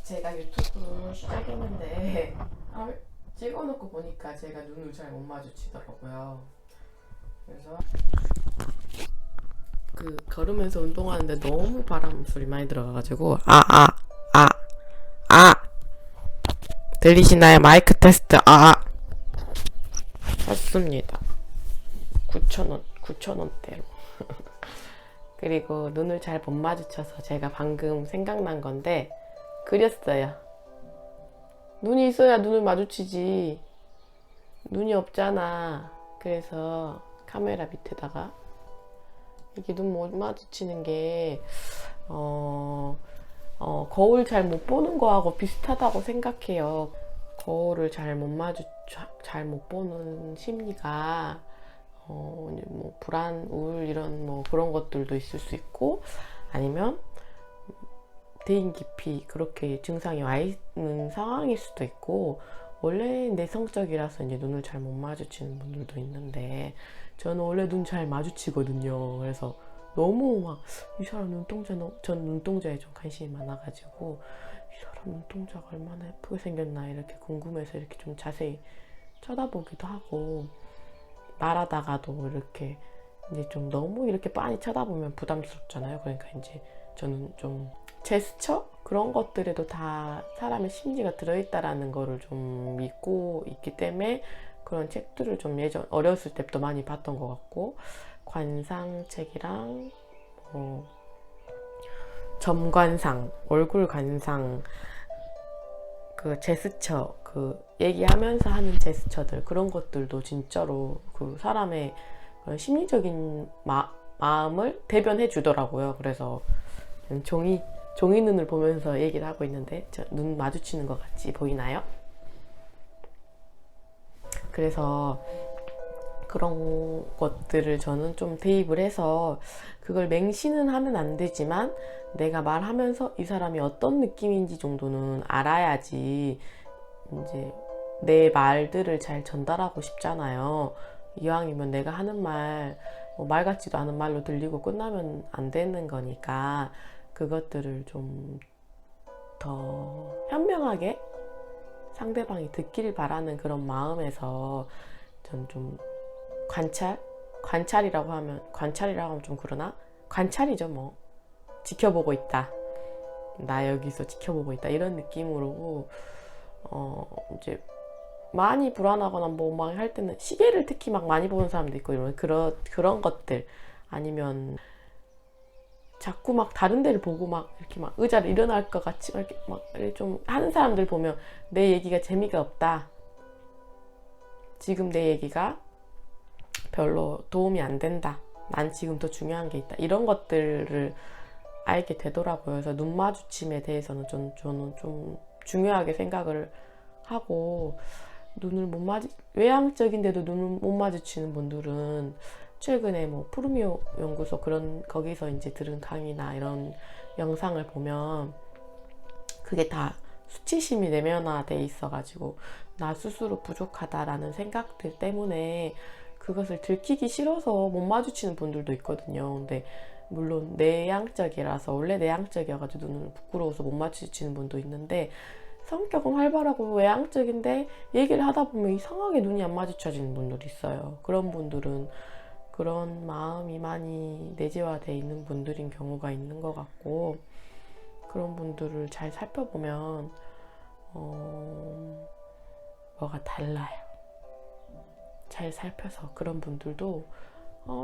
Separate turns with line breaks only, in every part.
제가 유튜브를 시작했는데 찍어놓고 보니까 제가 눈을 잘 못 마주치더라고요. 그래서 걸으면서 운동하는데 너무 바람 소리 많이 들어가가지고 들리시나요? 마이크 테스트 샀습니다. 9,000원대로. 그리고 눈을 잘 못 마주쳐서 제가 방금 생각난 건데 그렸어요. 눈이 있어야 눈을 마주치지. 눈이 없잖아. 그래서 카메라 밑에다가 이렇게 눈 못 마주치는 게 거울 잘 못 보는 거하고 비슷하다고 생각해요. 거울을 잘 못 보는 심리가 뭐 불안, 우울 이런 뭐 그런 것들도 있을 수 있고, 아니면 대인 기피 그렇게 증상이 와 있는 상황일 수도 있고, 원래 내성적이라서 이제 눈을 잘 못 마주치는 분들도 있는데, 저는 원래 눈 잘 마주치거든요. 그래서 너무 막 이 사람 전 눈동자에 좀 관심이 많아가지고 이 사람 눈동자가 얼마나 예쁘게 생겼나 이렇게 궁금해서 이렇게 좀 자세히 쳐다보기도 하고, 말하다가도 이렇게 이제 좀 너무 이렇게 빤히 쳐다보면 부담스럽잖아요. 그러니까 이제 저는 좀 제스처 그런 것들에도 다 사람의 심리가 들어있다라는 거를 좀 믿고 있기 때문에 그런 책들을 좀 어렸을 때부터 많이 봤던 것 같고, 관상책이랑 점관상, 얼굴 관상, 그 제스처, 그 얘기하면서 하는 제스처들, 그런 것들도 진짜로 그 사람의 그런 심리적인 마음을 대변해 주더라고요. 그래서 종이 눈을 보면서 얘기를 하고 있는데 눈 마주치는 것 같이 보이나요? 그래서 그런 것들을 저는 좀 대입을 해서, 그걸 맹신은 하면 안 되지만 내가 말하면서 이 사람이 어떤 느낌인지 정도는 알아야지 이제 내 말들을 잘 전달하고 싶잖아요. 이왕이면 내가 하는 말 같지도 않은 말로 들리고 끝나면 안 되는 거니까, 그것들을 좀 더 현명하게 상대방이 듣길 바라는 그런 마음에서 전 좀 관찰이라고 하면 좀 그러나? 관찰이죠 뭐. 지켜보고 있다. 나 여기서 지켜보고 있다. 이런 느낌으로 이제 많이 불안하거나 뭐 막 할 때는 시계를 특히 막 많이 보는 사람도 있고, 이런 그런 것들, 아니면 자꾸 막 다른 데를 보고 막 이렇게 막 의자를 일어날 것 같이 막 이렇게 막 좀 하는 사람들 보면 내 얘기가 재미가 없다. 지금 내 얘기가 별로 도움이 안 된다. 난 지금 더 중요한 게 있다. 이런 것들을 알게 되더라고요. 그래서 눈 마주침에 대해서는 저는 좀 중요하게 생각을 하고, 외향적인데도 눈을 못 마주치는 분들은 최근에 뭐 푸르미오 연구소 거기서 이제 들은 강의나 이런 영상을 보면 그게 다 수치심이 내면화돼 있어가지고 나 스스로 부족하다라는 생각들 때문에 그것을 들키기 싫어서 못 마주치는 분들도 있거든요. 근데 물론 원래 내향적이어가지고 눈을 부끄러워서 못 마주치는 분도 있는데, 성격은 활발하고 외향적인데 얘기를 하다 보면 이상하게 눈이 안 마주쳐지는 분들이 있어요. 그런 분들은 그런 마음이 많이 내재화되어 있는 분들인 경우가 있는 것 같고, 그런 분들을 잘 살펴보면 뭐가 달라요. 잘 살펴서 그런 분들도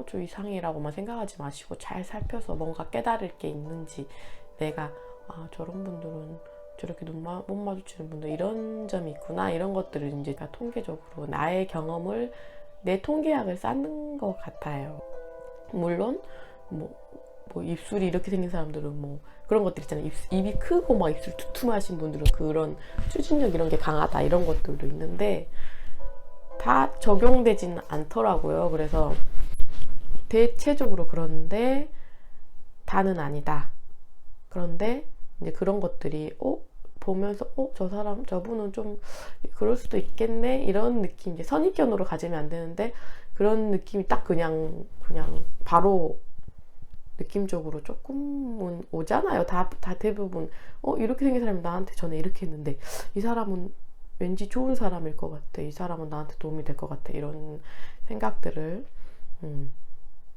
저 이상해라고만 생각하지 마시고 잘 살펴서 뭔가 깨달을 게 있는지, 내가 저런 분들은 저렇게 못 마주치는 분들 이런 점이 있구나, 이런 것들을 이제 다 통계적으로 나의 경험을, 내 통계학을 쌓는 것 같아요. 물론 뭐 입술이 이렇게 생긴 사람들은 뭐 그런 것들 있잖아요. 입이 크고 막 입술 두툼하신 분들은 그런 추진력 이런 게 강하다, 이런 것들도 있는데 다 적용되지는 않더라고요. 그래서 대체적으로 그런데 다는 아니다. 그런데 이제 그런 것들이 보면서 저분은 좀 그럴 수도 있겠네, 이런 느낌, 이제 선입견으로 가지면 안 되는데 그런 느낌이 딱 그냥 바로 느낌적으로 조금은 오잖아요. 다 대부분 이렇게 생긴 사람이 나한테 전에 이렇게 했는데 이 사람은 왠지 좋은 사람일 것 같아. 이 사람은 나한테 도움이 될 것 같아. 이런 생각들을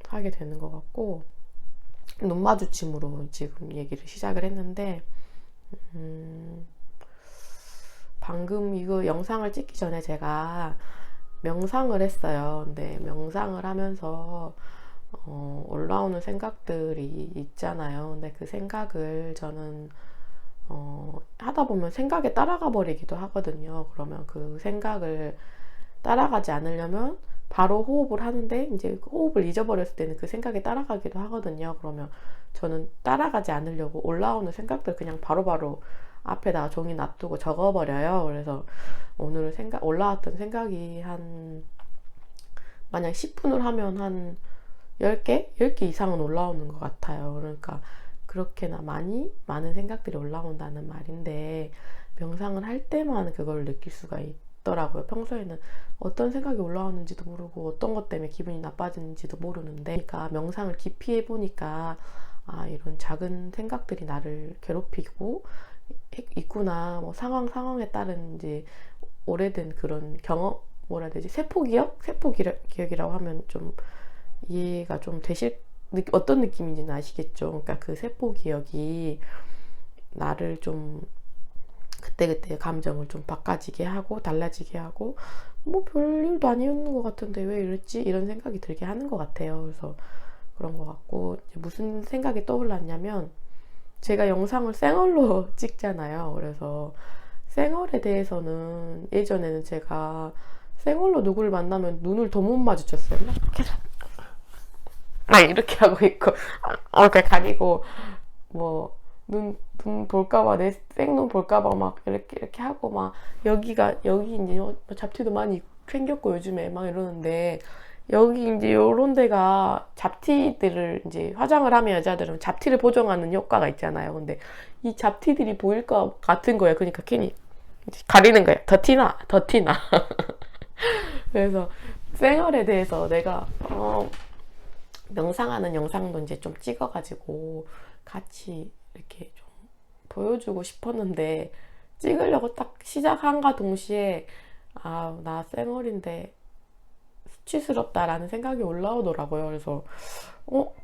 하게 되는 것 같고, 눈 마주침으로 지금 얘기를 시작을 했는데 방금 이거 영상을 찍기 전에 제가 명상을 했어요. 근데 명상을 하면서 올라오는 생각들이 있잖아요. 근데 그 생각을 저는 하다 보면 생각에 따라가 버리기도 하거든요. 그러면 그 생각을 따라가지 않으려면 바로 호흡을 하는데 이제 호흡을 잊어버렸을 때는 그 생각에 따라가기도 하거든요. 그러면 저는 따라가지 않으려고 올라오는 생각들 그냥 바로바로 앞에다가 종이 놔두고 적어버려요. 그래서 오늘 올라왔던 생각이 만약 10분을 하면 한 10개? 10개 이상은 올라오는 것 같아요. 그러니까 그렇게나 많은 생각들이 올라온다는 말인데, 명상을 할 때만 그걸 느낄 수가 있더라고요. 평소에는 어떤 생각이 올라오는지도 모르고 어떤 것 때문에 기분이 나빠지는지도 모르는데, 그러니까 명상을 깊이 해보니까 이런 작은 생각들이 나를 괴롭히고 있구나. 뭐 상황에 따른 이제 오래된 그런 경험, 뭐라 해야 되지? 세포기억이라고 하면 좀 이해가 좀 어떤 느낌인지는 아시겠죠? 그러니까 그 세포 기억이 나를 좀 그때그때 감정을 좀 바꿔지게 하고 달라지게 하고 뭐 별일도 아니었는 것 같은데 왜 이랬지? 이런 생각이 들게 하는 것 같아요. 그래서 그런 것 같고, 무슨 생각이 떠올랐냐면 제가 영상을 생얼로 찍잖아요. 그래서 생얼에 대해서는 예전에는 제가 생얼로 누구를 만나면 눈을 더 못 마주쳤어요. 이렇게 하고 있고 이렇게 가리고 뭐 눈 볼까봐 내 생눈 볼까봐 막 이렇게 하고 막 여기 이제 잡티도 많이 생겼고 요즘에 막 이러는데, 여기 이제 요런 데가 잡티들을 이제 화장을 하면 여자들은 잡티를 보정하는 효과가 있잖아요. 근데 이 잡티들이 보일 것 같은 거예요. 그러니까 괜히 가리는 거예요. 더 티나. 그래서 생얼에 대해서 내가 명상하는 영상도 이제 좀 찍어가지고 같이 이렇게 좀 보여주고 싶었는데, 찍으려고 딱 시작한과 동시에 나 쌩얼인데 수치스럽다라는 생각이 올라오더라고요. 그래서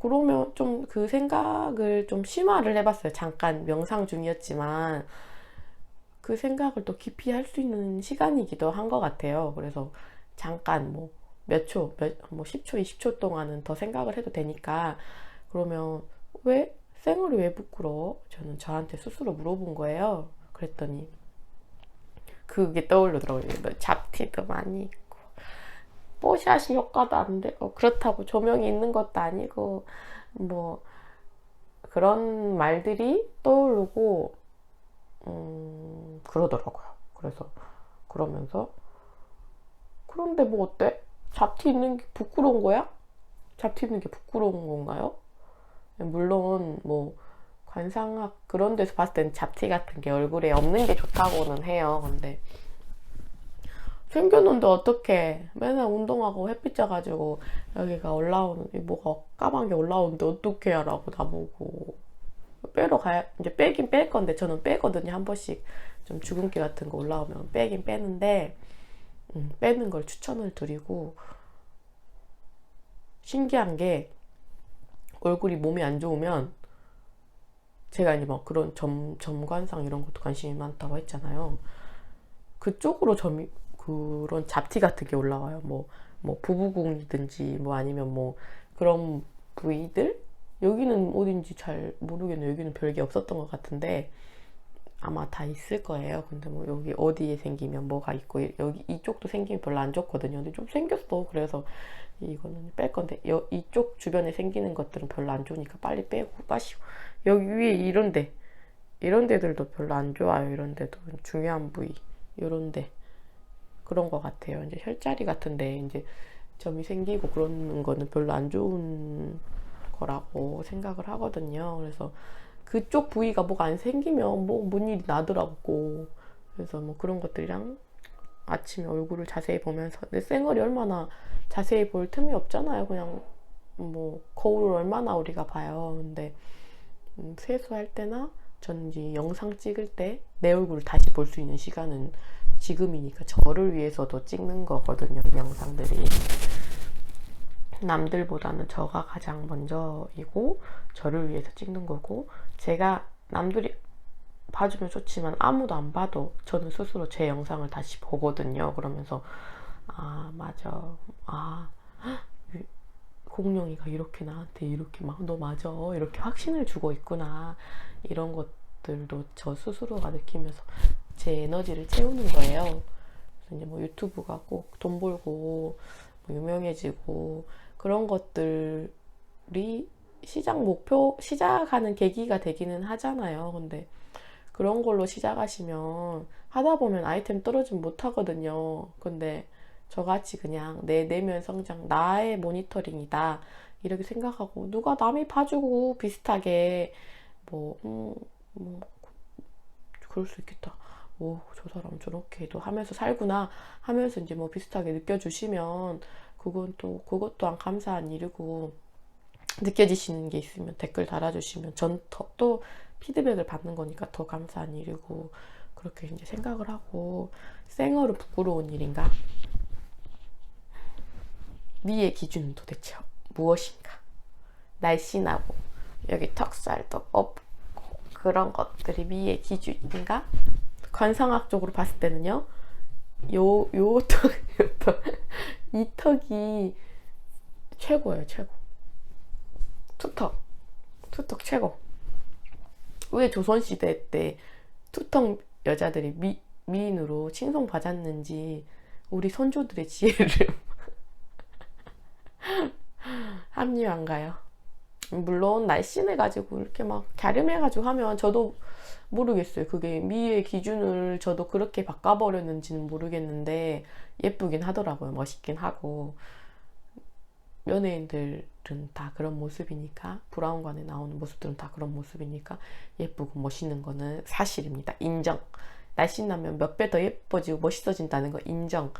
그러면 좀 그 생각을 좀 심화를 해봤어요. 잠깐 명상 중이었지만 그 생각을 또 깊이 할 수 있는 시간이기도 한 것 같아요. 그래서 잠깐 뭐 10초, 20초 동안은 더 생각을 해도 되니까, 그러면 쌩얼이 왜 부끄러워? 저는 저한테 스스로 물어본 거예요. 그랬더니 그게 떠오르더라고요. 잡티도 많이 있고 뽀샤시 효과도 안 되고 그렇다고 조명이 있는 것도 아니고 뭐 그런 말들이 떠오르고 그러더라고요. 그래서 그러면서 그런데 뭐 어때? 잡티 있는 게 부끄러운 거야? 잡티 있는 게 부끄러운 건가요? 물론 뭐 관상학 그런 데서 봤을 땐 잡티 같은 게 얼굴에 없는 게 좋다고는 해요. 근데 생겼는데 어떡해. 맨날 운동하고 햇빛 져가지고 여기가 뭐가 까만 게 올라오는데 어떡해 라고 나보고 빼러 가야, 이제 빼긴 뺄 건데 저는 빼거든요. 한 번씩 좀 주근깨 같은 거 올라오면 빼긴 빼는데 빼는 걸 추천을 드리고, 신기한 게 얼굴이 몸이 안 좋으면, 제가 이제 막 그런 점관상 이런 것도 관심이 많다고 했잖아요. 그쪽으로 그런 잡티 같은 게 올라와요. 뭐 부부궁이든지 뭐 아니면 뭐 그런 부위들? 여기는 어딘지 잘 모르겠네요. 여기는 별게 없었던 것 같은데 아마 다 있을 거예요. 근데 뭐 여기 어디에 생기면 뭐가 있고, 여기 이쪽도 생기면 별로 안 좋거든요. 근데 좀 생겼어. 그래서 이거는 뺄 건데 이쪽 주변에 생기는 것들은 별로 안 좋으니까 빨리 빼고 빠시고, 여기 위에 이런 데들도 별로 안 좋아요. 이런 데도 중요한 부위 이런 데 그런 것 같아요. 이제 혈자리 같은데 이제 점이 생기고 그런 거는 별로 안 좋은 거라고 생각을 하거든요. 그래서 그쪽 부위가 뭐가 안 생기면 뭔 일이 나더라고. 그래서 뭐 그런 것들이랑 아침에 얼굴을 자세히 보면서, 근데 쌩얼이 얼마나 자세히 볼 틈이 없잖아요. 그냥 뭐 거울을 얼마나 우리가 봐요. 근데 세수할 때나 저는 이제 영상 찍을 때 내 얼굴을 다시 볼 수 있는 시간은 지금이니까 저를 위해서도 찍는 거거든요. 이 영상들이 남들보다는 저가 가장 먼저이고 저를 위해서 찍는 거고, 제가 남들이 봐주면 좋지만 아무도 안 봐도 저는 스스로 제 영상을 다시 보거든요. 그러면서 아 맞아, 아 공룡이가 이렇게 나한테 이렇게 막 너 맞아 이렇게 확신을 주고 있구나, 이런 것들도 저 스스로가 느끼면서 제 에너지를 채우는 거예요. 그래서 이제 뭐 유튜브가 꼭 돈 벌고 뭐 유명해지고 그런 것들이 시작하는 계기가 되기는 하잖아요. 근데 그런 걸로 시작하시면 하다 보면 아이템 떨어지면 못 하거든요. 근데 저같이 그냥 내 내면 성장, 나의 모니터링이다 이렇게 생각하고, 누가 남이 봐주고 비슷하게 뭐, 뭐 그럴 수 있겠다, 오 저 사람 저렇게도 하면서 살구나 하면서 이제 뭐 비슷하게 느껴주시면 그건 또 그것 또한 감사한 일이고, 느껴지시는 게 있으면 댓글 달아주시면 전 또 피드백을 받는 거니까 더 감사한 일이고, 그렇게 이제 생각을 하고. 생얼은 부끄러운 일인가? 미의 기준은 도대체 무엇인가? 날씬하고 여기 턱살도 없고 그런 것들이 미의 기준인가? 관상학적으로 봤을 때는요, 요 이 턱이 최고예요, 최고. 투턱 최고. 왜 조선시대 때 투턱 여자들이 미인으로 칭송받았는지 우리 선조들의 지혜를 합리화인가요? 물론 날씬해가지고 이렇게 막 갸름해가지고 하면 저도 모르겠어요. 그게 미의 기준을 저도 그렇게 바꿔버렸는지는 모르겠는데 예쁘긴 하더라고요. 멋있긴 하고. 연예인들은 다 그런 모습이니까, 브라운관에 나오는 모습들은 다 그런 모습이니까 예쁘고 멋있는 거는 사실입니다. 인정. 날씬하면 몇 배 더 예뻐지고 멋있어진다는 거 인정.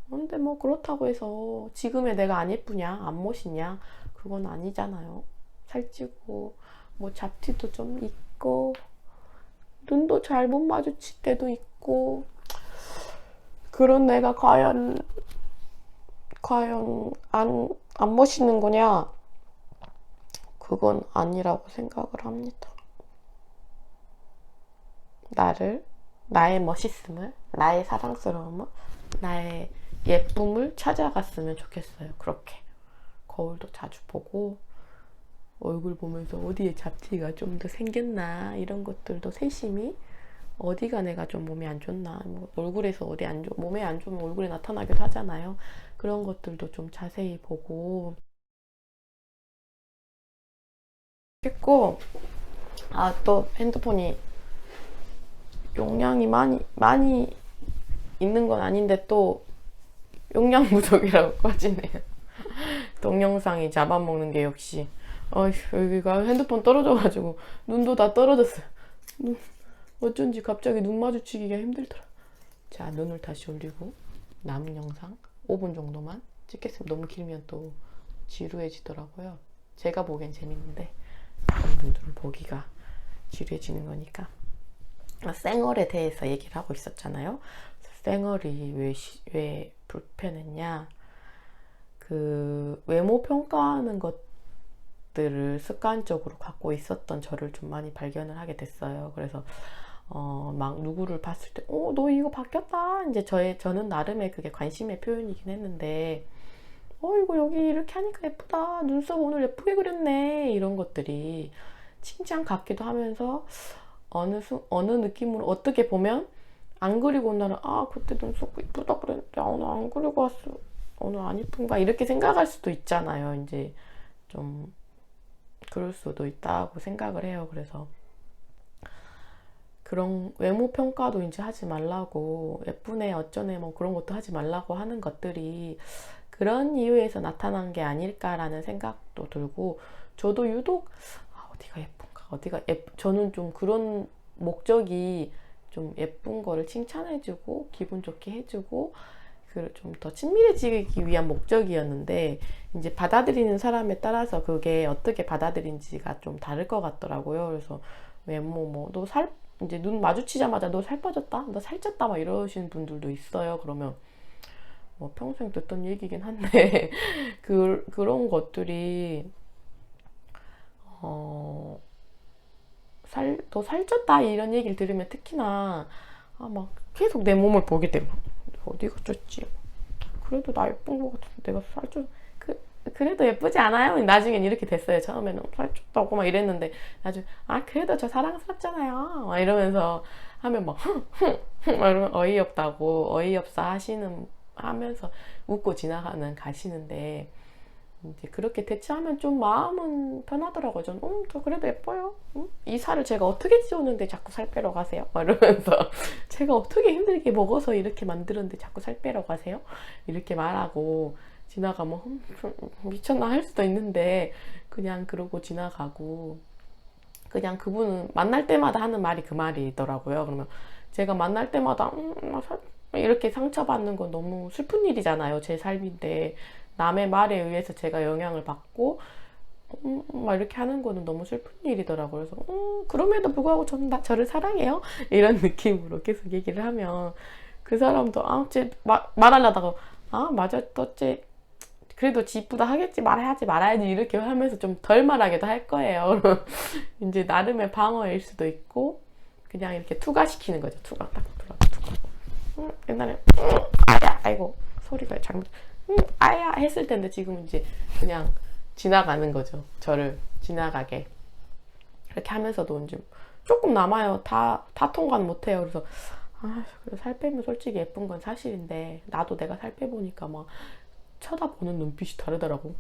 근데 뭐 그렇다고 해서 지금의 내가 안 예쁘냐, 안 멋있냐, 그건 아니잖아요. 살찌고 뭐 잡티도 좀 있고 눈도 잘 못 마주칠 때도 있고, 그런 내가 과연 안 멋있는 거냐? 그건 아니라고 생각을 합니다. 나의 멋있음을, 나의 사랑스러움을, 나의 예쁨을 찾아갔으면 좋겠어요. 그렇게 거울도 자주 보고 얼굴 보면서 어디에 잡티가 좀 더 생겼나 이런 것들도 세심히, 어디가 내가 좀 몸에 안 좋나, 뭐 얼굴에서 어디 안 좋, 몸에 안 좋으면 얼굴에 나타나기도 하잖아요. 그런 것들도 좀 자세히 보고 했고. 아, 또 핸드폰이 용량이 많이 있는 건 아닌데 또 용량 부족이라고 꺼지네요. 동영상이 잡아먹는 게 역시. 여기가 핸드폰 떨어져가지고 눈도 다 떨어졌어요. 어쩐지 갑자기 눈 마주치기가 힘들더라. 자, 눈을 다시 올리고 남은 영상 5분 정도만 찍겠습니다. 너무 길면 또 지루해지더라고요. 제가 보기엔 재밌는데 다른 분들은 보기가 지루해지는 거니까. 쌩얼에 대해서 얘기를 하고 있었잖아요. 쌩얼이 왜 불편했냐, 그 외모 평가하는 것들을 습관적으로 갖고 있었던 저를 좀 많이 발견을 하게 됐어요. 그래서 막 누구를 봤을 때 너 이거 바뀌었다, 이제 저는 나름의 그게 관심의 표현이긴 했는데, 이거 여기 이렇게 하니까 예쁘다, 눈썹 오늘 예쁘게 그렸네, 이런 것들이 칭찬 같기도 하면서 어느 느낌으로 어떻게 보면 안 그리고 온 날은 그때 눈썹 예쁘다 그랬는데 오늘 안 그리고 왔어, 오늘 안 예쁜가, 이렇게 생각할 수도 있잖아요. 이제 좀 그럴 수도 있다고 생각을 해요. 그래서 그런 외모 평가도 이제 하지 말라고, 예쁘네 어쩌네 뭐 그런 것도 하지 말라고 하는 것들이 그런 이유에서 나타난 게 아닐까라는 생각도 들고, 저도 유독 어디가 예쁜가, 저는 좀 그런 목적이 좀 예쁜 거를 칭찬해주고 기분 좋게 해주고 좀 더 친밀해지기 위한 목적이었는데 이제 받아들이는 사람에 따라서 그게 어떻게 받아들인지가 좀 다를 것 같더라고요. 그래서 외모 너 살 이제 눈 마주치자마자 너 살 빠졌다, 너 살쪘다 막 이러시는 분들도 있어요. 그러면 뭐 평소에 듣던 얘기긴 한데 그런 것들이 너 살쪘다 이런 얘기를 들으면 특히나 막 계속 내 몸을 보게 되고 어디가 쪘지? 그래도 나 예쁜 거 같은데 내가 살쪄 그래도 예쁘지 않아요? 나중엔 이렇게 됐어요. 처음에는 살쪘다고 막 이랬는데 나중에 그래도 저 사랑스럽잖아요 막 이러면서 하면 막 이러면 어이없어 하면서 웃고 가시는데 이제 그렇게 대처하면 좀 마음은 편하더라고요. 저는 저 그래도 예뻐요. 이 살을 제가 어떻게 찌웠는데 자꾸 살 빼러 가세요? 막 이러면서 제가 어떻게 힘들게 먹어서 이렇게 만들었는데 자꾸 살 빼러 가세요? 이렇게 말하고 지나가면 미쳤나 할 수도 있는데 그냥 그러고 지나가고 그냥 그분은 만날 때마다 하는 말이 그 말이더라고요. 그러면 제가 만날 때마다 이렇게 상처받는 건 너무 슬픈 일이잖아요. 제 삶인데 남의 말에 의해서 제가 영향을 받고 막 이렇게 하는 거는 너무 슬픈 일이더라고요. 그래서 그럼에도 불구하고 저는 저를 사랑해요. 이런 느낌으로 계속 얘기를 하면 그 사람도 말하려다가 맞아 또쟤 그래도 지 이쁘다 하겠지 말아야지 이렇게 하면서 좀 덜 말하기도 할 거예요. 이제 나름의 방어일 수도 있고 그냥 이렇게 투과시키는 거죠. 투과. 옛날에 아이고 소리가 잘못 아야 했을 텐데 지금은 이제 그냥 지나가는 거죠. 저를 지나가게 이렇게 하면서도 이제 조금 남아요. 다 통과는 못해요. 그래서 살 빼면 솔직히 예쁜 건 사실인데 나도 내가 살 빼보니까 막 쳐다보는 눈빛이 다르더라고.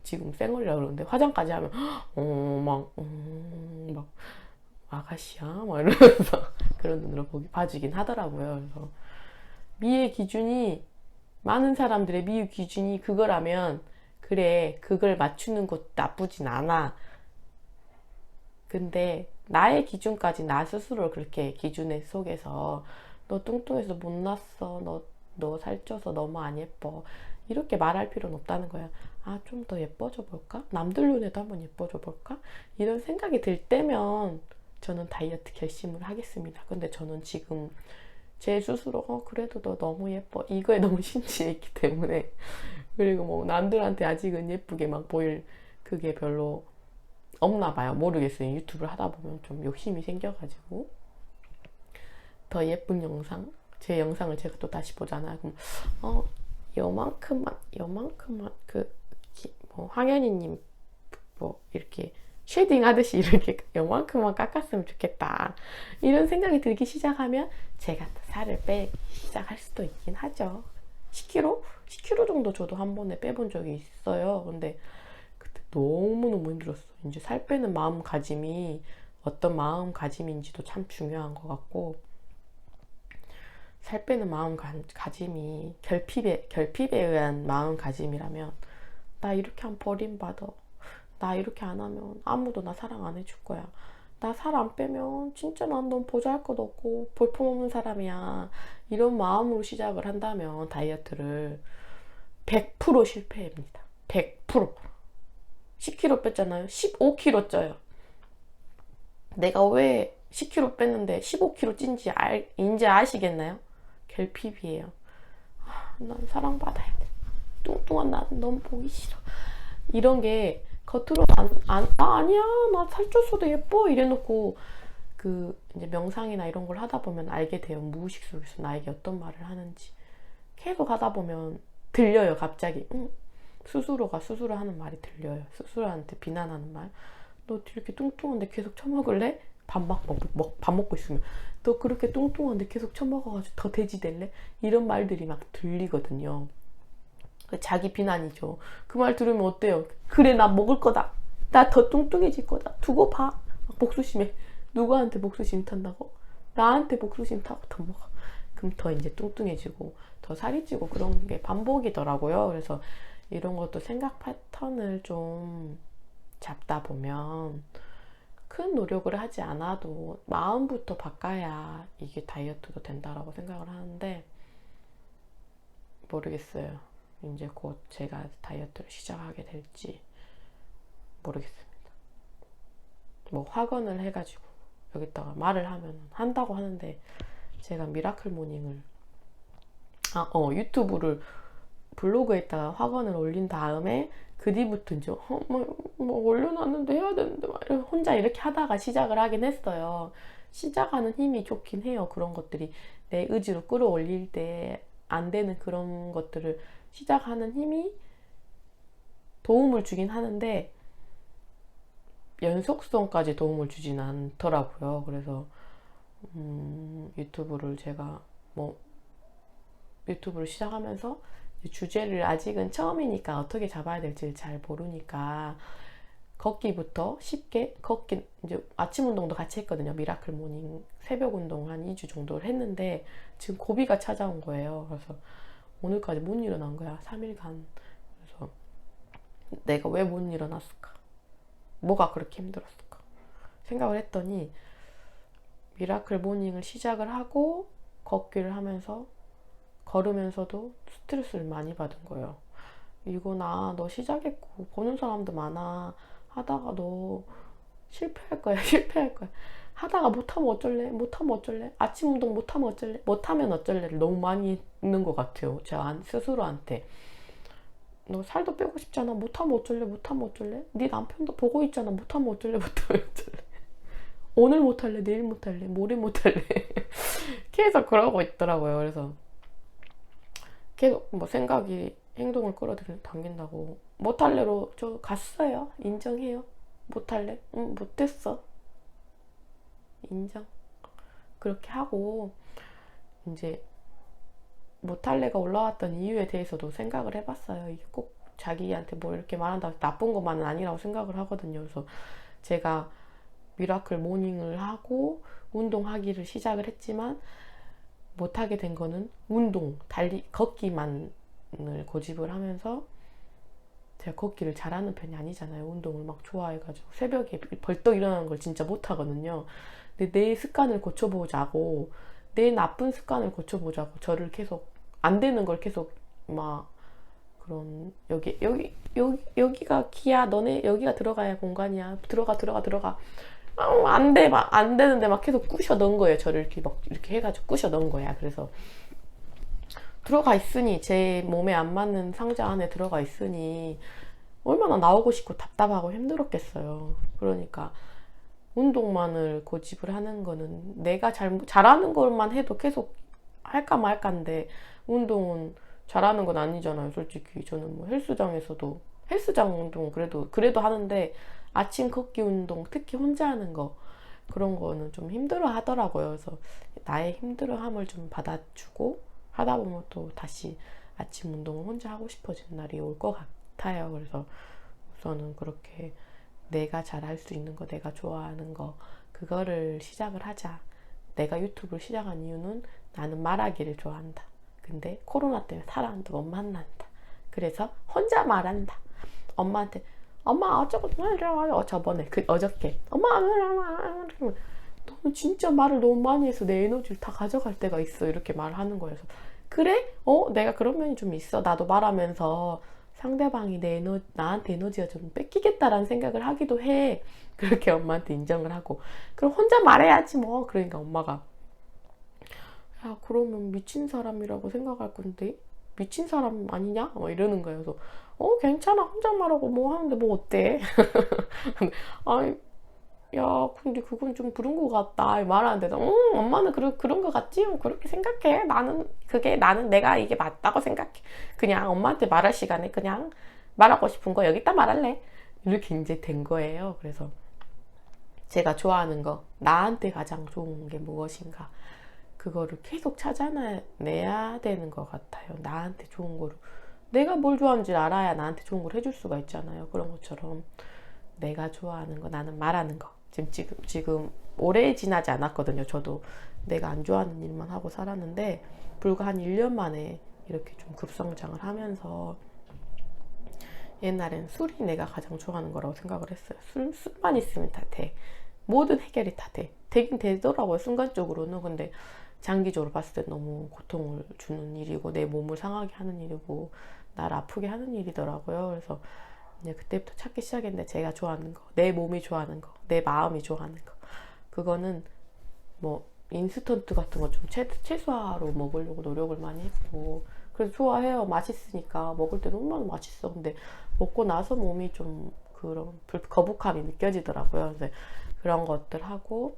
지금 쌩얼이라 그러는데 화장까지 하면 막 아가씨야 막 이러면서 그런 눈으로 봐주긴 하더라고요. 그래서 미의 기준이 많은 사람들의 미의 기준이 그거라면 그래 그걸 맞추는 것도 나쁘진 않아. 근데 나의 기준까지 나 스스로 그렇게 기준의 속에서 너 뚱뚱해서 못났어 너 살쪄서 너무 안 예뻐 이렇게 말할 필요는 없다는 거야. 좀 더 예뻐져 볼까? 남들 눈에도 한번 예뻐져 볼까? 이런 생각이 들 때면 저는 다이어트 결심을 하겠습니다. 근데 저는 지금 제 스스로 그래도 너 너무 예뻐 이거에 너무 심취해 있기 때문에 그리고 뭐 남들한테 아직은 예쁘게 막 보일 그게 별로 없나 봐요. 모르겠어요. 유튜브를 하다 보면 좀 욕심이 생겨가지고 더 예쁜 영상 제 영상을 제가 또 다시 보잖아요. 그럼 요만큼만 뭐 황현희님 뭐 이렇게 쉐딩 하듯이 이렇게 요만큼만 깎았으면 좋겠다 이런 생각이 들기 시작하면 제가 살을 빼기 시작할 수도 있긴 하죠. 10kg 정도 저도 한 번에 빼본 적이 있어요. 근데 그때 너무너무 힘들었어. 이제 살 빼는 마음가짐이 어떤 마음가짐인지도 참 중요한 것 같고 살 빼는 마음가짐이 결핍에 의한 마음가짐이라면 나 이렇게 하면 버림받아. 나 이렇게 안 하면 아무도 나 사랑 안 해줄 거야. 나 살 안 빼면 진짜 난 너무 보잘것없고 볼품없는 사람이야. 이런 마음으로 시작을 한다면 다이어트를 100% 실패입니다. 100%. 10kg 뺐잖아요. 15kg 쪄요. 내가 왜 10kg 뺐는데 15kg 찐지 이제 아시겠나요? 결핍이에요. 난 사랑받아야 돼. 뚱뚱한 난 너무 보기 싫어. 이런 게 겉으로 아니야 나 살쪘어도 예뻐 이래놓고 이제 명상이나 이런 걸 하다 보면 알게 돼요. 무의식 속에서 나에게 어떤 말을 하는지 계속 하다 보면 들려요. 갑자기 스스로가 스스로 하는 말이 들려요. 스스로한테 비난하는 말. 너 이렇게 뚱뚱한데 계속 처먹을래? 밥 먹고 있으면 너 그렇게 뚱뚱한데 계속 처먹어가지고 더 돼지 될래? 이런 말들이 막 들리거든요. 자기 비난이죠. 그 말 들으면 어때요? 그래 나 먹을 거다. 나 더 뚱뚱해질 거다. 두고 봐. 복수심에 누구한테 복수심 탄다고? 나한테 복수심 타고 더 먹어. 그럼 더 이제 뚱뚱해지고 더 살이 찌고 그런 게 반복이더라고요. 그래서 이런 것도 생각 패턴을 좀 잡다 보면 큰 노력을 하지 않아도 마음부터 바꿔야 이게 다이어트도 된다라고 생각을 하는데 모르겠어요. 이제 곧 제가 다이어트를 시작하게 될지 모르겠습니다. 뭐 확언을 해가지고 여기다가 말을 하면 한다고 하는데, 제가 미라클 모닝을 유튜브를 블로그에다가 확언을 올린 다음에 그 뒤부터 이제 뭐 올려놨는데 해야 되는데 막 혼자 이렇게 하다가 시작을 하긴 했어요. 시작하는 힘이 좋긴 해요. 그런 것들이 내 의지로 끌어올릴 때 안 되는 그런 것들을 시작하는 힘이 도움을 주긴 하는데 연속성까지 도움을 주진 않더라고요. 그래서 제가 뭐 유튜브를 시작하면서 주제를 아직은 처음이니까 어떻게 잡아야 될지 잘 모르니까 걷기부터 쉽게 걷기, 이제 아침 운동도 같이 했거든요. 미라클 모닝 새벽 운동 한 2주 정도를 했는데 지금 고비가 찾아온 거예요. 그래서 오늘까지 못 일어난 거야, 3일간. 그래서 내가 왜 못 일어났을까? 뭐가 그렇게 힘들었을까? 생각을 했더니 미라클 모닝을 시작을 하고 걷기를 하면서 걸으면서도 스트레스를 많이 받은 거예요. 이거나 너 시작했고 보는 사람도 많아. 하다가 너 실패할 거야. 실패할 거야. 하다가 못하면 어쩔래? 못하면 어쩔래? 아침 운동 못하면 어쩔래? 못하면 어쩔래를 너무 많이 있는 것 같아요. 제가 스스로한테. 너 살도 빼고 싶잖아. 못하면 어쩔래? 못하면 어쩔래? 네 남편도 보고 있잖아. 못하면 어쩔래? 못하면 어쩔래? 오늘 못할래? 내일 못할래? 모레 못할래? 계속 그러고 있더라고요. 그래서 계속 뭐 생각이 행동을 끌어당긴다고 못할래로 저 갔어요. 인정해요. 못할래? 응, 못했어. 인정. 그렇게 하고 이제 못할래가 올라왔던 이유에 대해서도 생각을 해봤어요. 이게 꼭 자기한테 뭐 이렇게 말한다고 나쁜 것만은 아니라고 생각을 하거든요. 그래서 제가 미라클 모닝을 하고 운동하기를 시작을 했지만 못하게 된 거는 운동, 걷기만을 고집을 하면서 제가 걷기를 잘하는 편이 아니잖아요. 운동을 막 좋아해가지고 새벽에 벌떡 일어나는 걸 진짜 못하거든요. 근데 내 습관을 고쳐보자고, 내 나쁜 습관을 고쳐보자고 저를 계속 안 되는 걸 계속 막 그런 여기가 키야, 너네 여기가 들어가야 공간이야, 들어가 안 돼, 막 안 되는데 막 계속 꾸셔 넣은 거예요. 저를 이렇게 막 이렇게 해가지고 꾸셔 넣은 거야. 그래서 들어가 있으니, 제 몸에 안 맞는 상자 안에 들어가 있으니 얼마나 나오고 싶고 답답하고 힘들었겠어요. 그러니까 운동만을 고집을 하는 거는 내가 잘하는 것만 해도 계속 할까 말까인데, 운동은 잘하는 건 아니잖아요. 솔직히 저는 뭐 헬스장 운동 그래도 하는데 아침 걷기 운동, 특히 혼자 하는 거, 그런 거는 좀 힘들어 하더라고요. 그래서 나의 힘들어함을 좀 받아주고 하다 보면 또 다시 아침 운동을 혼자 하고 싶어지는 날이 올 것 같아요. 그래서 우선은 그렇게 내가 잘할 수 있는 거, 내가 좋아하는 거, 그거를 시작을 하자. 내가 유튜브를 시작한 이유는 나는 말하기를 좋아한다. 근데 코로나 때문에 사람도 못 만난다. 그래서 혼자 말한다. 엄마한테 엄마 어쩌고 저번에 어저께 엄마 너는 진짜 말을 너무 많이 해서 내 에너지를 다 가져갈 때가 있어. 이렇게 말하는 거여서 그래? 내가 그런 면이 좀 있어. 나도 말하면서 상대방이 나한테 에너지가 좀 뺏기겠다라는 생각을 하기도 해. 그렇게 엄마한테 인정을 하고, 그럼 혼자 말해야지 뭐. 그러니까 엄마가 야, 그러면 미친 사람이라고 생각할 건데 미친 사람 아니냐? 막 이러는 거예요. 그래서 괜찮아. 혼자 말하고 뭐 하는데 뭐 어때? 아니, 야, 근데 그건 좀 그런 거 같다. 말하는데도 엄마는 그런 거 같지? 그렇게 생각해. 나는 내가 이게 맞다고 생각해. 그냥 엄마한테 말할 시간에 그냥 말하고 싶은 거 여기다 말할래. 이렇게 이제 된 거예요. 그래서 제가 좋아하는 거, 나한테 가장 좋은 게 무엇인가, 그거를 계속 찾아내야 되는 것 같아요. 나한테 좋은 거를. 내가 뭘 좋아하는지 알아야 나한테 좋은 걸 해줄 수가 있잖아요. 그런 것처럼 내가 좋아하는 거, 나는 말하는 거. 지금 오래 지나지 않았거든요. 저도 내가 안 좋아하는 일만 하고 살았는데 불과 한 1년 만에 이렇게 좀 급성장을 하면서, 옛날엔 술이 내가 가장 좋아하는 거라고 생각을 했어요. 술만 있으면 다 돼. 모든 해결이 다 돼. 되긴 되더라고요. 순간적으로는. 근데 장기적으로 봤을 때 너무 고통을 주는 일이고 내 몸을 상하게 하는 일이고 나를 아프게 하는 일이더라고요. 그래서 이제 그때부터 찾기 시작했는데 제가 좋아하는 거, 내 몸이 좋아하는 거, 내 마음이 좋아하는 거, 그거는 뭐 인스턴트 같은 거 좀 최소화로 먹으려고 노력을 많이 했고, 그래서 좋아해요. 맛있으니까 먹을 때 너무 맛있어. 근데 먹고 나서 몸이 좀 그런 거북함이 느껴지더라고요. 그래서 그런 것들 하고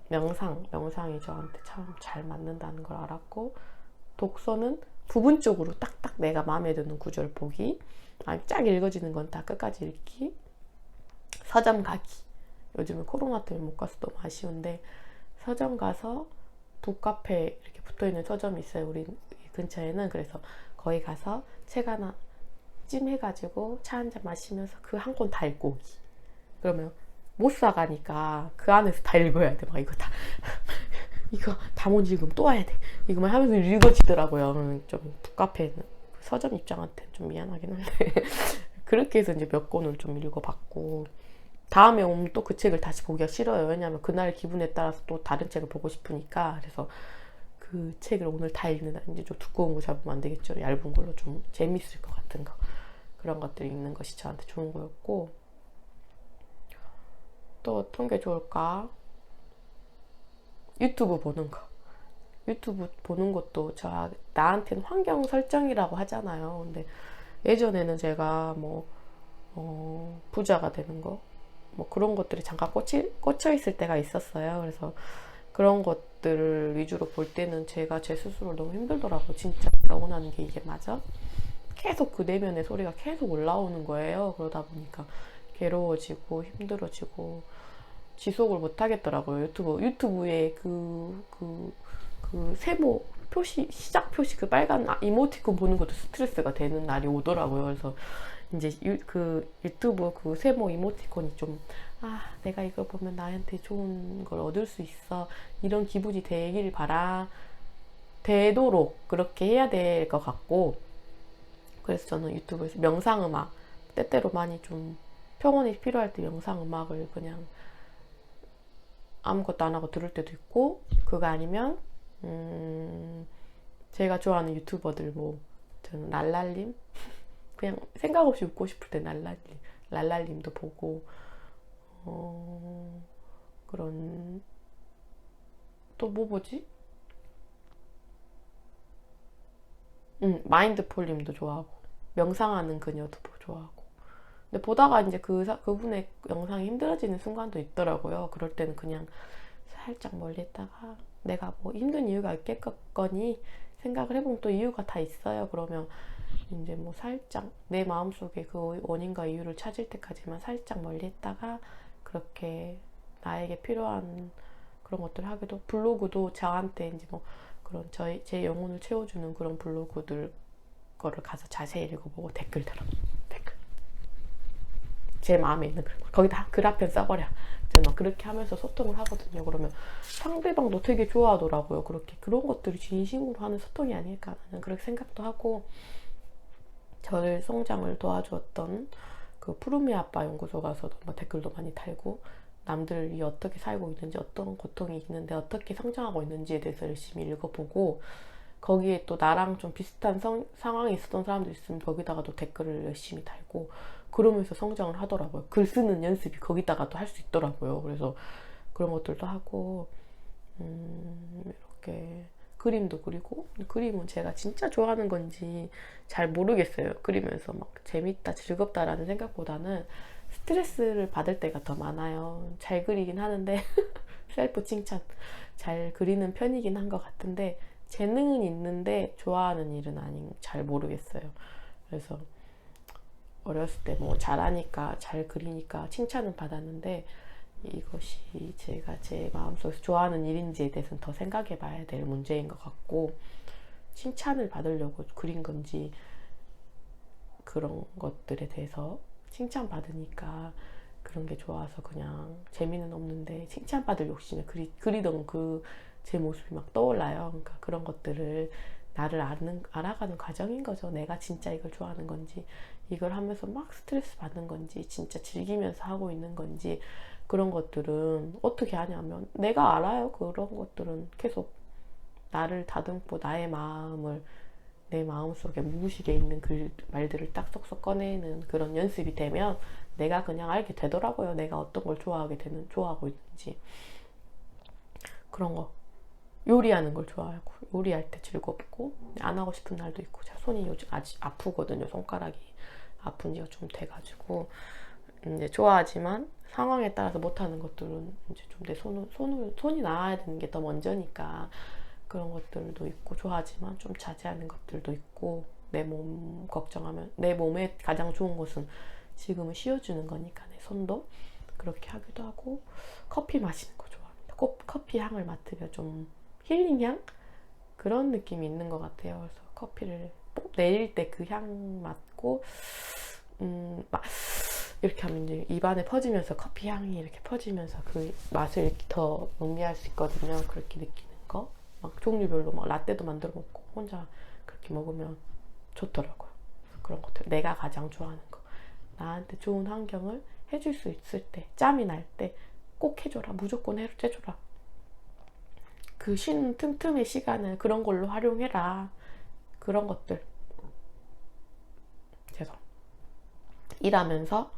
명상이 저한테 참 잘 맞는다는 걸 알았고, 독서는 부분적으로 딱딱 내가 마음에 드는 구절 보기, 아니 쫙 읽어지는 건 다 끝까지 읽기, 서점 가기. 요즘은 코로나 때문에 못 가서 너무 아쉬운데 서점 가서 북카페 이렇게 붙어있는 서점이 있어요. 우리 근처에는. 그래서 거기 가서 책 하나 찜해가지고 차 한 잔 마시면서 그 한 권 다 읽고 오기. 그러면 못 사가니까 그 안에서 다 읽어야 돼. 막 이거 다 이거 다 못 읽으면 또 와야 돼. 이거만 하면서 읽어지더라고요. 좀 북카페는 서점 입장한테 좀 미안하긴 한데 그렇게 해서 이제 몇 권을 좀 읽어봤고, 다음에 오면 또 그 책을 다시 보기가 싫어요. 왜냐하면 그날 기분에 따라서 또 다른 책을 보고 싶으니까. 그래서 그 책을 오늘 다 읽는다. 이제 좀 두꺼운 거 잡으면 안 되겠죠. 얇은 걸로 좀 재밌을 것 같은 거, 그런 것들 읽는 것이 저한테 좋은 거였고, 또 어떤 게 좋을까? 유튜브 보는 거. 유튜브 보는 것도 나한테는 환경 설정이라고 하잖아요. 근데 예전에는 제가 뭐 부자가 되는 거, 뭐 그런 것들이 잠깐 꽂혀 있을 때가 있었어요. 그래서 그런 것들을 위주로 볼 때는 제가 제 스스로 너무 힘들더라고요. 진짜 내가 원하는 게 이게 맞아? 계속 그 내면의 소리가 계속 올라오는 거예요. 그러다 보니까 괴로워지고 힘들어지고 지속을 못 하겠더라고요. 유튜브에 그 세모 표시, 시작 표시, 그 빨간 이모티콘 보는 것도 스트레스가 되는 날이 오더라고요. 그래서 이제 그 유튜브 그 세모 이모티콘이 좀, 내가 이걸 보면 나한테 좋은 걸 얻을 수 있어, 이런 기분이 되길 되도록 그렇게 해야 될 것 같고, 그래서 저는 유튜브에서 명상음악, 때때로 많이 좀 평온이 필요할 때 명상음악을 그냥 아무것도 안 하고 들을 때도 있고, 그거 아니면 제가 좋아하는 유튜버들, 뭐 저는 랄랄님 그냥 생각 없이 웃고 싶을 때 랄랄님도 보고, 그런, 또 뭐 보지? 마인드폴님도 좋아하고, 명상하는 그녀도 좋아하고. 근데 보다가 이제 그분의 영상이 힘들어지는 순간도 있더라고요. 그럴 때는 그냥 살짝 멀리 했다가, 내가 뭐 힘든 이유가 있겠거니 생각을 해보면 또 이유가 다 있어요. 그러면 이제 뭐 살짝 내 마음속에 그 원인과 이유를 찾을 때까지만 살짝 멀리 했다가, 그렇게 나에게 필요한 그런 것들을 하기도, 블로그도 저한테 이제 뭐 그런 제 영혼을 채워주는 그런 블로그들 거를 가서 자세히 읽어보고 댓글 제 마음에 있는 거기다 글 앞에 써버려. 저는 막 그렇게 하면서 소통을 하거든요. 그러면 상대방도 되게 좋아하더라고요. 그런 것들이 진심으로 하는 소통이 아닐까, 나는 그렇게 생각도 하고, 저를 성장을 도와주었던 그 푸르미 아빠 연구소 가서도 뭐 댓글도 많이 달고, 남들이 어떻게 살고 있는지, 어떤 고통이 있는데 어떻게 성장하고 있는지에 대해서 열심히 읽어보고, 거기에 또 나랑 좀 비슷한 상황이 있었던 사람도 있으면 거기다가 또 댓글을 열심히 달고, 그러면서 성장을 하더라고요. 글 쓰는 연습이 거기다가 또 할 수 있더라고요. 그래서 그런 것들도 하고, 이렇게 그림도 그리고, 그림은 제가 진짜 좋아하는 건지 잘 모르겠어요. 그리면서 막 재밌다, 즐겁다라는 생각보다는 스트레스를 받을 때가 더 많아요. 잘 그리긴 하는데 셀프 칭찬, 잘 그리는 편이긴 한 것 같은데, 재능은 있는데 좋아하는 일은 잘 모르겠어요. 그래서 어렸을 때 뭐 잘하니까, 잘 그리니까 칭찬은 받았는데, 이것이 제가 제 마음속에서 좋아하는 일인지에 대해서는 더 생각해 봐야 될 문제인 것 같고, 칭찬을 받으려고 그린 건지, 그런 것들에 대해서 칭찬받으니까 그런 게 좋아서 그냥 재미는 없는데 칭찬받을 욕심에 그리던 제 모습이 막 떠올라요. 그러니까 그런 것들을 나를 알아가는 과정인 거죠. 내가 진짜 이걸 좋아하는 건지, 이걸 하면서 막 스트레스 받는 건지, 진짜 즐기면서 하고 있는 건지, 그런 것들은 어떻게 하냐면 내가 알아요. 그런 것들은 계속 나를 다듬고 나의 마음을 내 마음속에 무의식에 있는 그 말들을 딱 쏙쏙 꺼내는 그런 연습이 되면 내가 그냥 알게 되더라고요. 내가 어떤 걸 좋아하고 있는지. 그런 거. 요리하는 걸 좋아하고, 요리할 때 즐겁고, 안 하고 싶은 날도 있고. 제가 손이 요즘 아직 아프거든요. 손가락이 아픈 지가 좀 돼가지고. 이제 좋아하지만 상황에 따라서 못하는 것들은 이제 좀 내 손이 나와야 되는 게 더 먼저니까 그런 것들도 있고, 좋아하지만 좀 자제하는 것들도 있고, 내 몸 걱정하면 내 몸에 가장 좋은 것은 지금은 쉬어주는 거니까 내 손도 그렇게 하기도 하고, 커피 마시는 거 좋아합니다. 커피 향을 맡으면 좀 힐링향? 그런 느낌이 있는 것 같아요. 그래서 커피를 내릴 때 그 향 맡고 막 이렇게 하면 이제 입안에 퍼지면서 커피 향이 이렇게 퍼지면서 그 맛을 이렇게 더 음미할 수 있거든요. 그렇게 느끼는 거. 막 종류별로 막 라떼도 만들어 먹고 혼자 그렇게 먹으면 좋더라고요. 그런 것들 내가 가장 좋아하는 거, 나한테 좋은 환경을 해줄 수 있을 때, 짬이 날 때 꼭 해줘라. 무조건 해줘라. 그 쉬는 틈틈의 시간을 그런 걸로 활용해라. 그런 것들. 죄송. 일하면서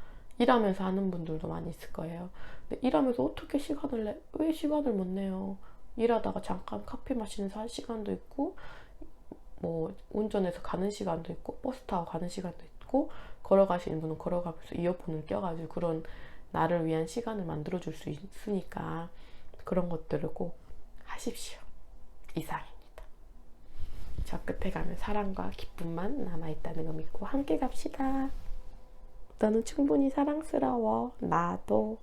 하는 분들도 많이 있을 거예요. 근데 일하면서 어떻게 시간을 내? 왜 시간을 못 내요? 일하다가 잠깐 커피 마시는 시간도 있고, 뭐 운전해서 가는 시간도 있고, 버스 타고 가는 시간도 있고, 걸어가시는 분은 걸어가면서 이어폰을 껴가지고 그런 나를 위한 시간을 만들어줄 수 있으니까 그런 것들을 꼭 하십시오. 이상입니다. 저 끝에 가면 사랑과 기쁨만 남아있다는 거 믿고 함께 갑시다. 너는 충분히 사랑스러워. 나도.